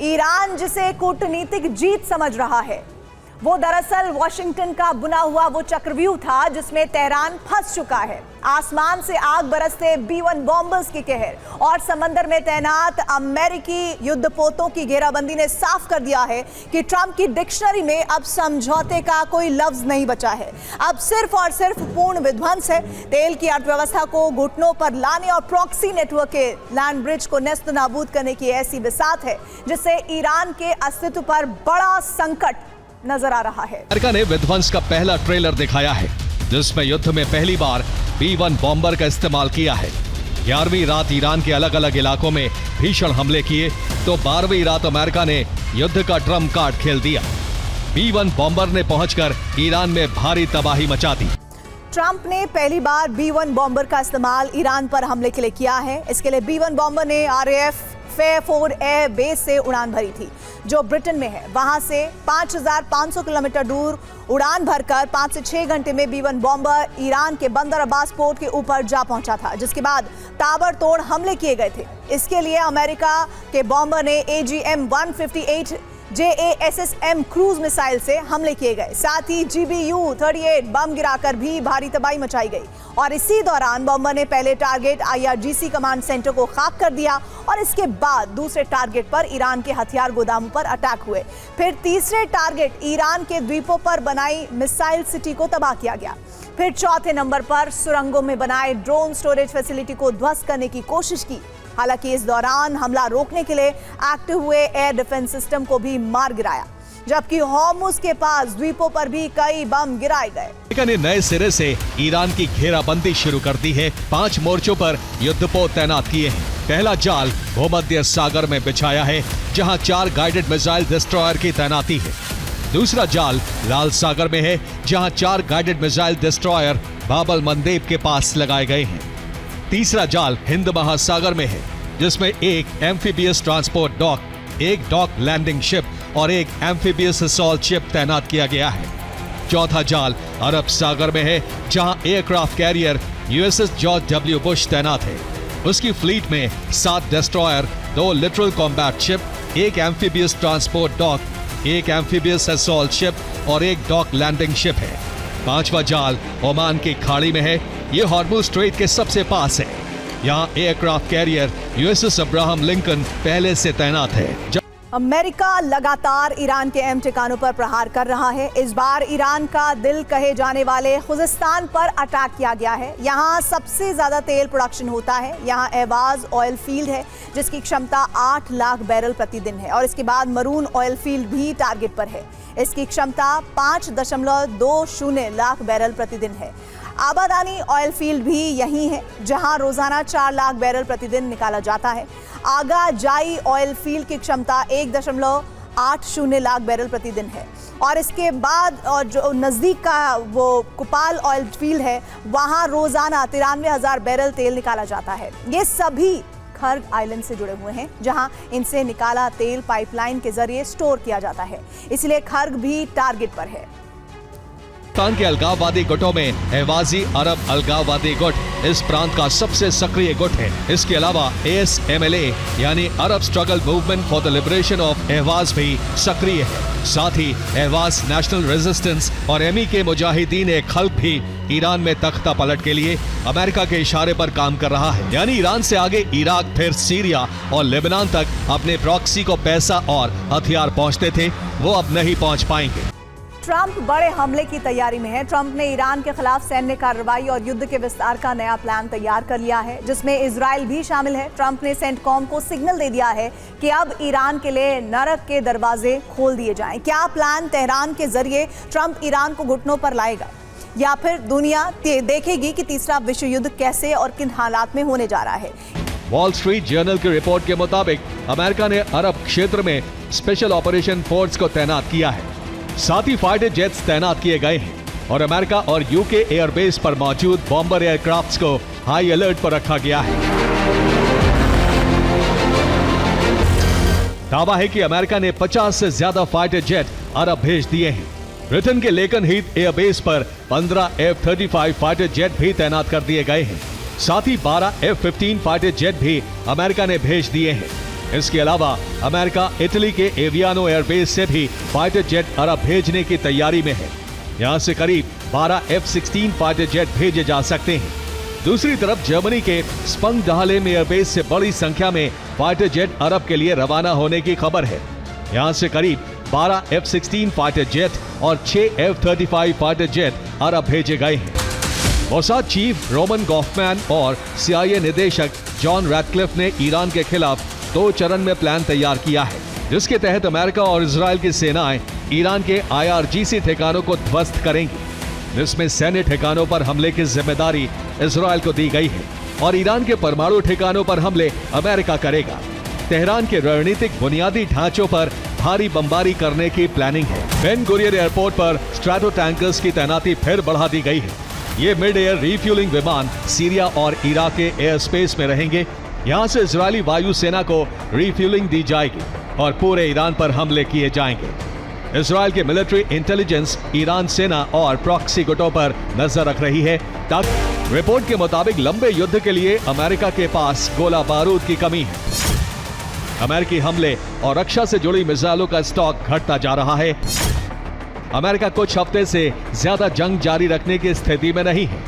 Iran जिसे कूटनीतिक जीत समझ रहा है, वो दरअसल वॉशिंगटन का बुना हुआ वो चक्रव्यूह था जिसमें तेहरान फंस चुका है। आसमान से आग बरसते B-1 बॉम्बर्स की कहर और समंदर में तैनात अमेरिकी युद्धपोतों की घेराबंदी ने साफ कर दिया है कि ट्रंप की डिक्शनरी में अब समझौते का कोई लफ्ज नहीं बचा है। अब सिर्फ और सिर्फ पूर्ण विध्वंस है। तेल की अर्थव्यवस्था को घुटनों पर लाने और प्रॉक्सी नेटवर्क के लैंड ब्रिज को नेस्त नाबूद करने की ऐसी बिसात है जिससे ईरान के अस्तित्व पर बड़ा संकट नजर आ रहा है। अमेरिका ने विध्वंस का पहला ट्रेलर दिखाया है जिसमें युद्ध में पहली बार B-1 बॉम्बर का इस्तेमाल किया है। 11वीं रात ईरान के अलग अलग इलाकों में भीषण हमले किए तो 12वीं रात अमेरिका ने युद्ध का ट्रम्प कार्ड खेल दिया। B-1 बॉम्बर ने पहुंचकर ईरान में भारी तबाही मचा दी। ट्रंप ने पहली बार B-1 बॉम्बर का इस्तेमाल ईरान पर हमले के लिए किया है। इसके लिए B-1 बॉम्बर ने RAF फेयरफोर्ड एयर बेस से उड़ान भरी थी जो ब्रिटेन में है। वहां से 5,500 किलोमीटर दूर उड़ान भरकर 5 से 6 घंटे में B-1 बॉम्बर ईरान के बंदर अब्बास पोर्ट के ऊपर जा पहुंचा था, जिसके बाद ताबड़तोड़ हमले किए गए थे। इसके लिए अमेरिका के बॉम्बर ने AGM-158 JASSM क्रूज मिसाइल से हमले किए गए। साथ ही GBU-38 बम गिराकर भी भारी तबाही मचाई गई और इसी दौरान बॉम्बर ने पहले टारगेट IRGC कमांड सेंटर को खाक कर दिया और इसके बाद दूसरे टारगेट पर ईरान के हथियार गोदामों पर अटैक हुए। फिर तीसरे टारगेट ईरान के द्वीपों पर बनाई मिसाइल सिटी को तबाह किया गया। फिर चौथे नंबर पर सुरंगों में बनाए ड्रोन स्टोरेज फैसिलिटी को ध्वस्त करने की कोशिश की। हालांकि इस दौरान हमला रोकने के लिए एक्टिव हुए एयर डिफेंस सिस्टम को भी मार गिराया, जबकि होर्मुज के पास द्वीपों पर भी कई बम गिराए गए। अमेरिका ने नए सिरे से ईरान की घेराबंदी शुरू कर दी है। 5 मोर्चों पर युद्धपोत तैनात किए हैं। पहला जाल भूमध्य सागर में बिछाया है जहां 4 गाइडेड मिसाइल डिस्ट्रॉयर की तैनाती है। दूसरा जाल लाल सागर में है जहां 4 गाइडेड मिसाइल डिस्ट्रॉयर बाबल मंदेब के पास लगाए गए हैं। तीसरा जाल हिंद महासागर में है जिसमें एक एम्फीबियस ट्रांसपोर्ट डॉक, एक डॉक लैंडिंग शिप और एक एम्फीबियस असॉल्ट शिप तैनात किया गया है। चौथा जाल अरब सागर में है जहां aircraft carrier USS George W Bush तैनात है। उसकी फ्लीट में 7 डिस्ट्रॉयर, 2 लिटरल कॉम्बैट शिप, एक एम्फीबियस ट्रांसपोर्ट डॉक, एक एम्फीबियस असॉल्ट शिप और एक डॉक लैंडिंग शिप है। पांचवा जाल ओमान की खाड़ी में है। ये हॉर्मुज स्ट्रेट के सबसे पास है। यहाँ aircraft carrier USS Abraham Lincoln पहले से तैनात है। अमेरिका लगातार ईरान के अहम ठिकानों पर प्रहार कर रहा है। इस बार ईरान का दिल कहे जाने वाले खुजिस्तान पर अटैक किया गया है। यहाँ सबसे ज्यादा तेल प्रोडक्शन होता है। यहाँ एवाज ऑयल फील्ड है जिसकी क्षमता 8 लाख बैरल प्रतिदिन है और इसके बाद मरून ऑयल फील्ड भी टारगेट पर है। इसकी क्षमता 5.20 लाख बैरल प्रतिदिन है। आबादानी ऑयल फील्ड भी यही है जहां रोजाना 4 लाख बैरल प्रतिदिन निकाला जाता है। आगा जाई ऑयल फील्ड की क्षमता 1.80 लाख बैरल प्रतिदिन है और इसके बाद और जो नज़दीक का वो कुपाल ऑयल फील्ड है वहां रोजाना 93,000 बैरल तेल निकाला जाता है। ये सभी खर्ग आइलैंड से जुड़े हुए हैं जहां इनसे निकाला तेल पाइपलाइन के जरिए स्टोर किया जाता है, इसलिए खर्ग भी टारगेट पर है। पाकिस्तान के अलगाववादी गुटों में एहवाजी अरब अलगाववादी गुट इस प्रांत का सबसे सक्रिय गुट है। इसके अलावा ASMLA यानी Arab struggle movement for the liberation of Ahwaz भी सक्रिय है। साथ ही एहवाज नेशनल रेजिस्टेंस और ME के मुजाहिदीन एक खल्क भी ईरान में तख्ता पलट के लिए अमेरिका के इशारे पर काम कर रहा है। यानी ईरान से आगे इराक, फिर सीरिया और लेबनान तक अपने प्रॉक्सी को पैसा और हथियार पहुंचते थे, वो अब नहीं पहुंच पाएंगे। ट्रंप बड़े हमले की तैयारी में है। ट्रंप ने ईरान के खिलाफ सैन्य कार्रवाई और युद्ध के विस्तार का नया प्लान तैयार कर लिया है जिसमें इजराइल भी शामिल है। ट्रंप ने सेंटकॉम को सिग्नल दे दिया है कि अब ईरान के लिए नरक के दरवाजे खोल दिए जाएं। क्या प्लान तेहरान के जरिए ट्रंप ईरान को घुटनों पर लाएगा या फिर दुनिया देखेगी कि तीसरा विश्व युद्ध कैसे और किन हालात में होने जा रहा है। वॉल स्ट्रीट जर्नल की रिपोर्ट के मुताबिक अमेरिका ने अरब क्षेत्र में स्पेशल ऑपरेशन फोर्स को तैनात किया है। साथ ही फाइटर जेट्स तैनात किए गए हैं और अमेरिका और UK एयरबेस पर मौजूद बॉम्बर एयरक्राफ्ट्स को हाई अलर्ट पर रखा गया है। दावा है कि अमेरिका ने 50 से ज्यादा फाइटर जेट अरब भेज दिए हैं। ब्रिटेन के लेकन हीथ एयरबेस पर 15 F-35 फाइटर जेट भी तैनात कर दिए गए हैं। साथ ही 12 F-15 फाइटर जेट भी अमेरिका ने भेज दिए हैं। इसके अलावा अमेरिका इटली के एवियानो एयरबेस से भी फाइटर जेट अरब भेजने की तैयारी में है। यहां से करीब 12 F-16 फाइटर जेट भेजे जा सकते हैं। दूसरी तरफ जर्मनी के स्पंगडाहलेम एयरबेस से बड़ी संख्या में फाइटर जेट अरब के लिए रवाना होने की खबर है। यहां से करीब 12 F-16 फाइटर जेट और 6 F-35 फाइटर जेट अरब भेजे गए हैं। मोसाद चीफ रोमन गॉफमैन और CIA निदेशक जॉन रैटक्लिफ ने ईरान के खिलाफ 2 चरण में प्लान तैयार किया है, जिसके तहत अमेरिका और इजराइल की सेनाएं ईरान के IRGC ठिकानों को ध्वस्त करेंगी, जिसमें सैन्य ठिकानों पर हमले की जिम्मेदारी इजराइल को दी गई है और ईरान के परमाणु ठिकानों पर हमले अमेरिका करेगा। तेहरान के रणनीतिक बुनियादी ढांचों पर भारी बमबारी करने की प्लानिंग है। बेन गुरियन एयरपोर्ट पर स्ट्रैटो टैंकर्स की तैनाती फिर बढ़ा दी गई है। ये मिड एयर रिफ्यूलिंग विमान सीरिया और इराक के एयर स्पेस में रहेंगे। यहाँ से इजरायली वायुसेना को रिफ्यूलिंग दी जाएगी और पूरे ईरान पर हमले किए जाएंगे। इजराइल के मिलिट्री इंटेलिजेंस ईरान सेना और प्रॉक्सी गुटों पर नजर रख रही है। रिपोर्ट के मुताबिक लंबे युद्ध के लिए अमेरिका के पास गोला बारूद की कमी है। अमेरिकी हमले और रक्षा से जुड़ी मिसाइलों का स्टॉक घटता जा रहा है। अमेरिका कुछ हफ्ते से ज्यादा जंग जारी रखने की स्थिति में नहीं है।